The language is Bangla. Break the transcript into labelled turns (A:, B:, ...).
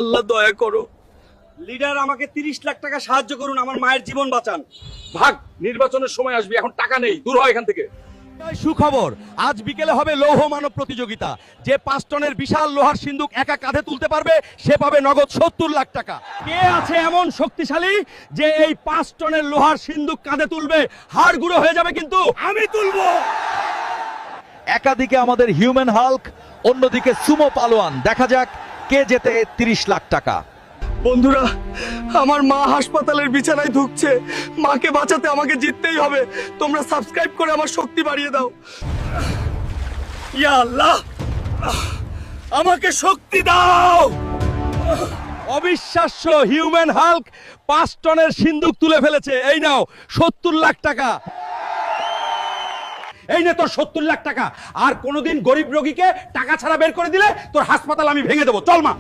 A: আল্লাহ দয়া করো।
B: লিডার, আমাকে 30 লাখ টাকা সাহায্য করুন, আমার মায়ের জীবন বাঁচান।
C: ভাগ, নির্বাচনের সময় আসবে, এখন টাকা নেই, দূর হয় এখান থেকে।
A: সুখবর, আজ বিকেলে হবে লৌহ মানব প্রতিযোগিতা। যে 5 টনের বিশাল লোহার সিন্দুক একা কাঁধে তুলতে পারবে সে পাবে নগদ 70 লাখ টাকা। কে আছে এমন শক্তিশালী যে এই 5 টনের লোহার সিন্দুক কাঁধে তুলবে? হাড় গুঁড়ো হয়ে যাবে, কিন্তু আমি তুলবো।
D: একাদিকে আমাদের হিউম্যান হাল্ক, অন্যদিকে সুমো পালোয়ান। দেখা যাক কে জেতে 30 লাখ টাকা।
A: বন্ধুরা, আমার মা হাসপাতালের বিছানায় ধুকছে। মাকে বাঁচাতে আমাকে জিততেই হবে। তোমরা সাবস্ক্রাইব করে আমার শক্তি বাড়িয়ে দাও। ইয়া আল্লাহ, আমাকে শক্তি দাও। অবিশ্বাস্য, হিউম্যান হাল্ক 5 টনের সিন্দুক তুলে ফেলেছে। এই নাও 70 লাখ টাকা। এই নে তোর 70 লাখ টাকা। আর কোনোদিন গরিব রোগীকে টাকা ছাড়া বের করে দিলে তোর হাসপাতাল আমি ভেঙে দেবো। চল মা।